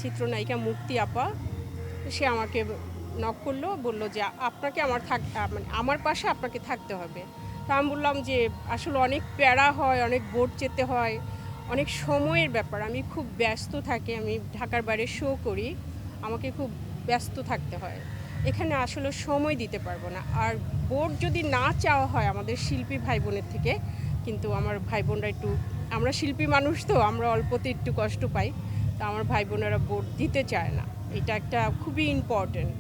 চিত্রনায়িকা মুক্তি আপা, সে আমাকে নক করলো, বলল যে আপনাকে মানে আমার পাশে আপনাকে থাকতে হবে। তা আমি বললাম যে আসলে অনেক প্যারা হয়, অনেক বোর্ড যেতে হয়, অনেক সময়ের ব্যাপার। আমি খুব ব্যস্ত থাকি, আমি ঢাকার বাইরে শো করি, আমাকে খুব ব্যস্ত থাকতে হয়, এখানে আসলে সময় দিতে পারবো না। আর বোর্ড যদি না চাওয়া হয় আমাদের শিল্পী ভাই বোনের থেকে, কিন্তু আমার ভাই বোনরা একটু, আমরা শিল্পী মানুষ তো আমরা অল্পতে একটু কষ্ট পাই, তা আমার ভাই বোনেরা ভোট দিতে চায় না। এটা একটা খুবই ইম্পর্ট্যান্ট।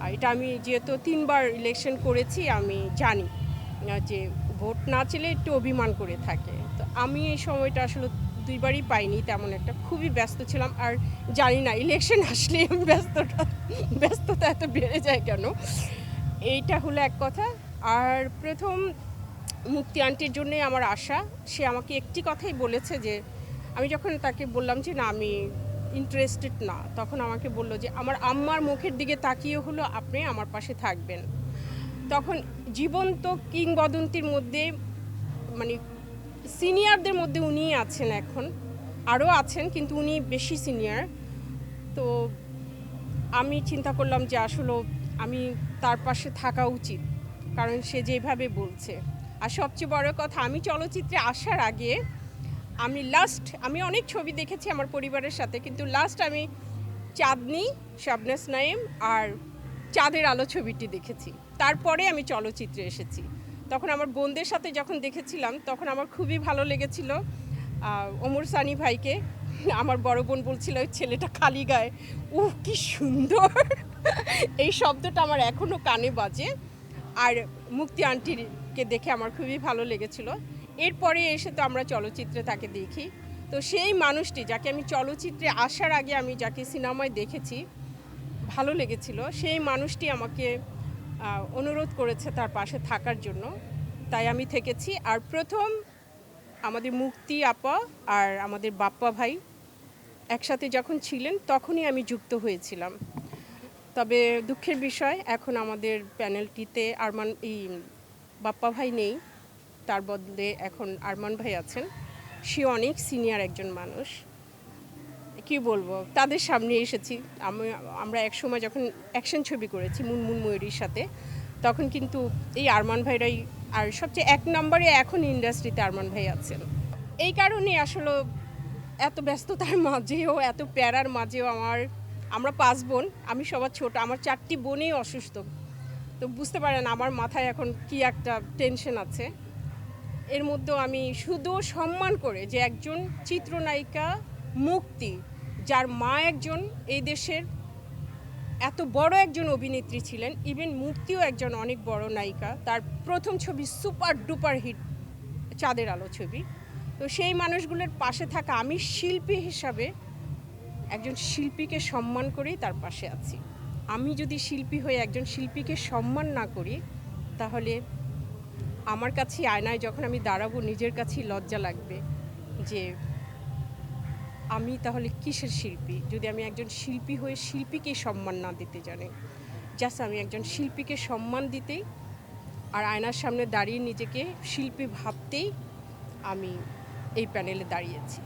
আর এটা আমি যেহেতু ৩ বার ইলেকশন করেছি, আমি জানি যে ভোট না চাইলে একটু অভিমান করে থাকে। তো আমি এই সময়টা আসলে ২ বারই পাইনি তেমন একটা, খুবই ব্যস্ত ছিলাম। আর জানি না ইলেকশন আসলে ব্যস্ততা এত বেড়ে যায় কেন। এইটা হলো এক কথা। আর প্রথম মুক্তি আন্টির জন্যই আমার আশা। সে আমাকে একটি কথাই বলেছে যে, আমি যখন তাকে বললাম যে না আমি ইন্টারেস্টেড না, তখন আমাকে বলল যে আমার আম্মার মুখের দিকে তাকিয়ে হলো আপনি আমার পাশে থাকবেন। তখন জীবন্ত কিংবদন্তির মধ্যে, মানে সিনিয়রদের মধ্যে উনিই আছেন এখন, আরও আছেন কিন্তু উনি বেশি সিনিয়র। তো আমি চিন্তা করলাম যে আসলে আমি তার পাশে থাকা উচিত, কারণ সে যেভাবে বলছে। আর সবচেয়ে বড় কথা, আমি চলচ্চিত্রে আসার আগে আমি অনেক ছবি দেখেছি আমার পরিবারের সাথে, কিন্তু লাস্ট আমি চাঁদনি, শাবনাজ নাইম আর চাঁদের আলো ছবিটি দেখেছি। তারপরে আমি চলচ্চিত্রে এসেছি। তখন আমার বোনদের সাথে যখন দেখেছিলাম তখন আমার খুবই ভালো লেগেছিল ওমর সানি ভাইকে। আমার বড় বোন বলছিল ওই ছেলেটা খালি গায়ে, উহ কি সুন্দর! এই শব্দটা আমার এখনও কানে বাজে। আর মুক্তি আন্টিকে দেখে আমার খুবই ভালো লেগেছিল। এরপরে এসে তো আমরা চলচ্চিত্রে তাকে দেখি। তো সেই মানুষটি যাকে আমি চলচ্চিত্রে আসার আগে আমি যাকে সিনেমায় দেখেছি, ভালো লেগেছিল, সেই মানুষটি আমাকে অনুরোধ করেছে তার পাশে থাকার জন্য, তাই আমি থেকেছি। আর প্রথম আমাদের মুক্তি আপা আর আমাদের বাপ্পা ভাই একসাথে যখন ছিলেন তখনই আমি যুক্ত হয়েছিলাম। তবে দুঃখের বিষয়, এখন আমাদের প্যানেলটিতে বাপ্পা ভাই নেই, তার বদলে এখন আরমান ভাই আছেন। সে অনেক সিনিয়র একজন মানুষ, কি বলবো, তাদের সামনে এসেছি। আমরা একসময় যখন অ্যাকশন ছবি করেছি মুনমুন ময়ূরীর সাথে, তখন কিন্তু এই আরমান ভাইরাই, আর সবচেয়ে এক নম্বরে এখন ইন্ডাস্ট্রিতে আরমান ভাই আছেন। এই কারণে আসলে এত ব্যস্ততার মাঝেও, এত প্যারার মাঝেও আমরা ৫ বোন, আমি সবার ছোট, আমার ৪টি বোনই অসুস্থ। তো বুঝতে পারেন আমার মাথায় এখন কি একটা টেনশন আছে। এর মধ্যেও আমি শুধু সম্মান করে যে একজন চিত্রনায়িকা মুক্তি, যার মা একজন এই দেশের এত বড় একজন অভিনেত্রী ছিলেন, ইভেন মুক্তিও একজন অনেক বড় নায়িকা, তার প্রথম ছবি সুপার ডুপার হিট চাঁদের আলো ছবি। তো সেই মানুষগুলোর পাশে থাকা, আমি শিল্পী হিসাবে একজন শিল্পীকে সম্মান করেই তার পাশে আছি। আমি যদি শিল্পী হয়ে একজন শিল্পীকে সম্মান না করি, তাহলে আমার কাছে আয়নায় যখন আমি দাঁড়াবো নিজের কাছেই লজ্জা লাগবে যে আমি তাহলে কিসের শিল্পী, যদি আমি একজন শিল্পী হয়ে শিল্পীকে সম্মান না দিতে জানি। জাস্ট আমি একজন শিল্পীকে সম্মান দিতেই আর আয়নার সামনে দাঁড়িয়ে নিজেকে শিল্পী ভাবতেই আমি এই প্যানেলে দাঁড়িয়েছি।